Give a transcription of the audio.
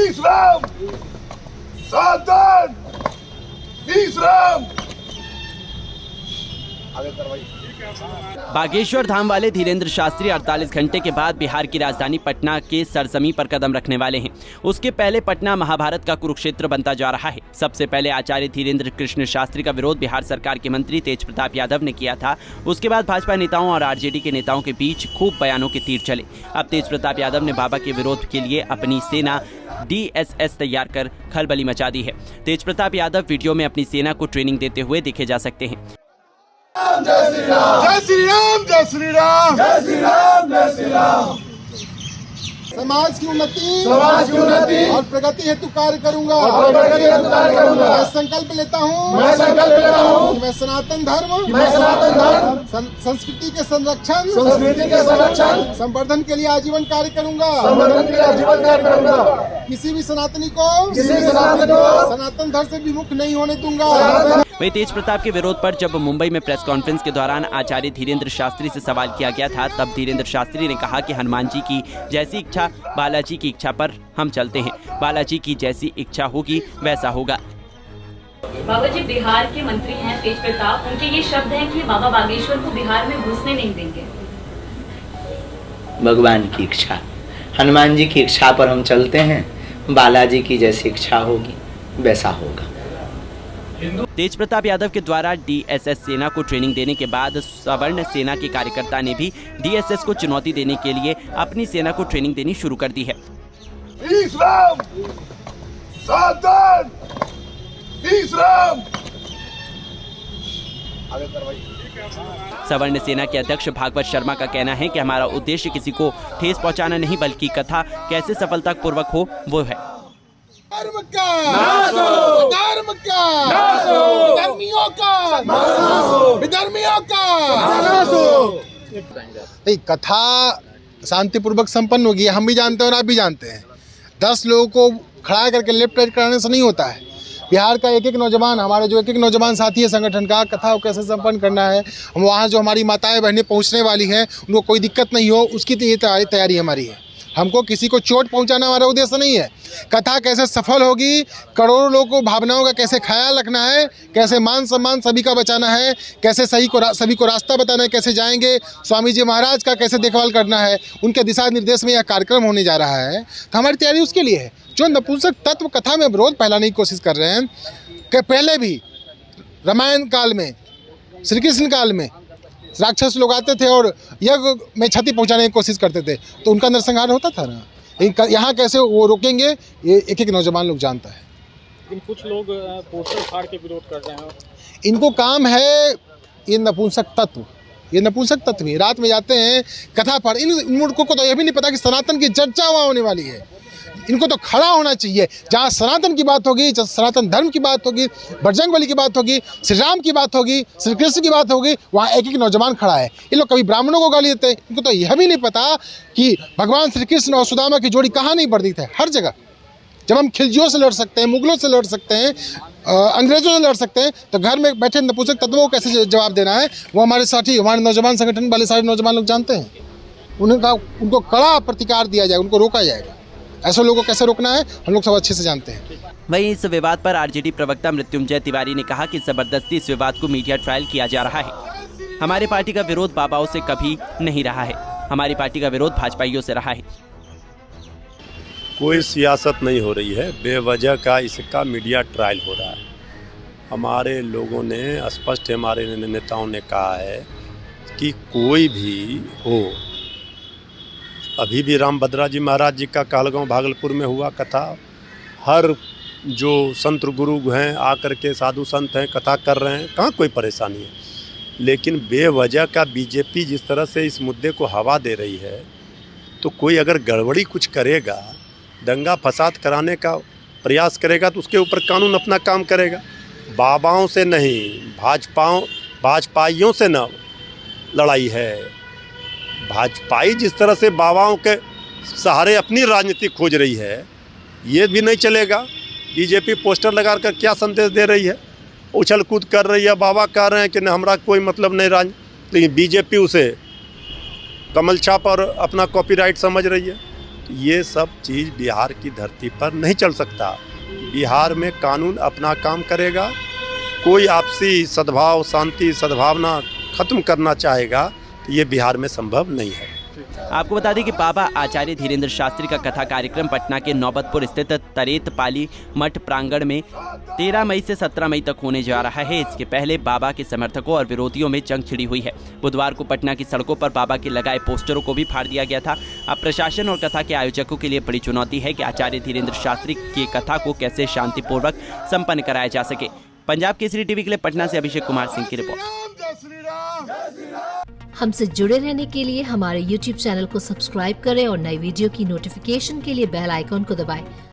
विश्राम, सावधान, विश्राम। बागेश्वर धाम वाले धीरेन्द्र शास्त्री 48 घंटे के बाद बिहार की राजधानी पटना के सरजमी पर कदम रखने वाले हैं। उसके पहले पटना महाभारत का कुरुक्षेत्र बनता जा रहा है। सबसे पहले आचार्य धीरेन्द्र कृष्ण शास्त्री का विरोध बिहार सरकार के मंत्री तेज प्रताप यादव ने किया था। उसके बाद भाजपा नेताओं और आरजेडी के नेताओं के बीच खूब बयानों के तीर चले। अब तेज प्रताप यादव ने बाबा के विरोध के लिए अपनी सेना DSS तैयार कर खलबली मचा दी है। तेज प्रताप यादव वीडियो में अपनी सेना को ट्रेनिंग देते हुए देखे जा सकते हैं। जय श्री राम, जय श्री राम, जय श्री राम, जय श्री राम, जय श्री राम। समाज की उन्नति और प्रगति हेतु कार्य करूंगा। मैं संकल्प लेता हूं कि मैं सनातन धर्म संस्कृति के संरक्षण संवर्धन के लिए आजीवन कार्य करूंगा। किसी भी सनातनी को सनातन धर्म से विमुख नहीं होने दूंगा। वहीं तेज प्रताप के विरोध पर जब मुंबई में प्रेस कॉन्फ्रेंस के दौरान आचार्य धीरेन्द्र शास्त्री से सवाल किया गया था, तब धीरेन्द्र शास्त्री ने कहा कि हनुमान जी की जैसी इच्छा बालाजी की इच्छा पर हम चलते हैं। बालाजी की जैसी इच्छा होगी वैसा होगा। बाबा जी बिहार के मंत्री हैं तेज प्रताप, उनके ये शब्द हैं कि बाबा बागेश्वर को बिहार में घुसने नहीं देंगे। भगवान की इच्छा, हनुमान जी की इच्छा पर हम चलते हैं। बालाजी की जैसी इच्छा होगी वैसा होगा। तेज प्रताप यादव के द्वारा DSS सेना को ट्रेनिंग देने के बाद सवर्ण सेना के कार्यकर्ता ने भी DSS को चुनौती देने के लिए अपनी सेना को ट्रेनिंग देनी शुरू कर दी है। विश्राम, सावधान, विश्राम। सवर्ण सेना के अध्यक्ष भागवत शर्मा का कहना है कि हमारा उद्देश्य किसी को ठेस पहुंचाना नहीं, बल्कि कथा कैसे सफलतापूर्वक हो वो है। धर्म का नाश हो, धर्म का नाश हो, धर्मियों का नाश हो, विधर्मियों का नाश हो। कथा शांतिपूर्वक संपन्न होगी, हम भी जानते हैं और आप भी जानते हैं। 10 लोगों को खड़ा करके लेफ्ट राइट कराने से नहीं होता है। बिहार का एक एक नौजवान, हमारे जो एक एक नौजवान साथी है संगठन का, कथा को कैसे संपन्न करना है, हम वहाँ जो हमारी माताएं बहनें पहुँचने वाली हैं उनको कोई दिक्कत नहीं हो, उसकी तो ये तैयारी हमारी है। हमको किसी को चोट पहुंचाना हमारा उद्देश्य नहीं है। कथा कैसे सफल होगी, करोड़ों लोगों को भावनाओं का कैसे ख्याल रखना है, कैसे मान सम्मान सभी का बचाना है, कैसे सभी को रास्ता बताना है, कैसे जाएंगे, स्वामी जी महाराज का कैसे देखभाल करना है, उनके दिशा निर्देश में यह कार्यक्रम होने जा रहा है। तो हमारी तैयारी उसके लिए है। जो नपुंसक तत्व कथा में विरोध फैलाने की कोशिश कर रहे हैं कि पहले भी रामायण काल में, श्री कृष्ण काल में राक्षस लोग आते थे और यज्ञ में क्षति पहुंचाने की कोशिश करते थे, तो उनका नरसंहार होता था ना। यहाँ कैसे वो रोकेंगे, ये एक एक नौजवान लोग जानता है। लेकिन कुछ लोग पोस्टर फाड़ के विरोध कर रहे हैं। इनको इनको काम है ये नपुंसक तत्व ही रात में जाते हैं कथा पढ़। इन मूर्खों को तो यह भी नहीं पता कि सनातन की चर्चा वहाँ होने वाली है। इनको तो खड़ा होना चाहिए। जहाँ सनातन की बात होगी, जहाँ सनातन धर्म की बात होगी, बजरंगबली की बात होगी, श्री राम की बात होगी, श्री कृष्ण की बात होगी, वहाँ एक एक नौजवान खड़ा है। ये लोग कभी ब्राह्मणों को गाली देते हैं। इनको तो यह भी नहीं पता कि भगवान श्री कृष्ण और सुदामा की जोड़ी कहाँ नहीं वर्णित है। हर जगह जब हम खिलजियों से लड़ सकते हैं, मुगलों से लड़ सकते हैं, अंग्रेजों से लड़ सकते हैं, तो घर में बैठे नपुंसक तत्वों को कैसे जवाब देना है, वो हमारे साथी, हमारे नौजवान संगठन वाले सारे नौजवान लोग जानते हैं। उनको कड़ा प्रतिकार दिया जाए, उनको रोका जाएगा। ऐसे लोगों को कैसे रोकना है हम लोग सब अच्छे से जानते हैं। वहीं इस विवाद पर आरजेडी प्रवक्ता मृत्युंजय तिवारी ने कहा कि जबरदस्ती इस विवाद को मीडिया ट्रायल किया जा रहा है। हमारी पार्टी का विरोध बाबाओं से कभी नहीं रहा है। हमारी पार्टी का विरोध भाजपाइयों से रहा है। कोई सियासत नहीं हो रही है, बेवजह का इसका मीडिया ट्रायल हो रहा है। हमारे लोगों ने स्पष्ट, हमारे नेताओं ने कहा है कि कोई भी हो, अभी भी रामभद्रा जी महाराज जी का कहलगांव भागलपुर में हुआ कथा, हर जो संत गुरु हैं आकर के साधु संत हैं कथा कर रहे हैं, कहाँ कोई परेशानी है। लेकिन बेवजह का बीजेपी जिस तरह से इस मुद्दे को हवा दे रही है, तो कोई अगर गड़बड़ी कुछ करेगा, दंगा फसाद कराने का प्रयास करेगा, तो उसके ऊपर कानून अपना काम करेगा। बाबाओं से नहीं, भाजपाइयों से न लड़ाई है। भाजपाई जिस तरह से बाबाओं के सहारे अपनी राजनीति खोज रही है, ये भी नहीं चलेगा। बीजेपी पोस्टर लगा कर क्या संदेश दे रही है, उछल कूद कर रही है। बाबा कह रहे हैं कि न हमारा कोई मतलब नहीं राजनीति, लेकिन बीजेपी उसे कमल छाप और अपना कॉपीराइट समझ रही है। तो ये सब चीज़ बिहार की धरती पर नहीं चल सकता। बिहार में कानून अपना काम करेगा। कोई आपसी सद्भाव, शांति, सद्भावना खत्म करना चाहेगा तो ये बिहार में संभव नहीं है। आपको बता दें कि बाबा आचार्य धीरेन्द्र शास्त्री का कथा कार्यक्रम पटना के नौबतपुर स्थित तरेत पाली मठ प्रांगण में 13 मई से 17 मई तक होने जा रहा है। इसके पहले बाबा के समर्थकों और विरोधियों में जंग छिड़ी हुई है। बुधवार को पटना की सड़कों पर बाबा के लगाए पोस्टरों को भी फाड़ दिया गया था। अब प्रशासन और कथा के आयोजकों के लिए बड़ी चुनौती है कि आचार्य धीरेन्द्र शास्त्री की कथा को कैसे शांतिपूर्वक संपन्न कराया जा सके। पंजाब केसरी टीवी के लिए पटना से अभिषेक कुमार सिंह की रिपोर्ट। हमसे जुड़े रहने के लिए हमारे YouTube चैनल को सब्सक्राइब करें और नई वीडियो की नोटिफिकेशन के लिए बेल आइकॉन को दबाएं।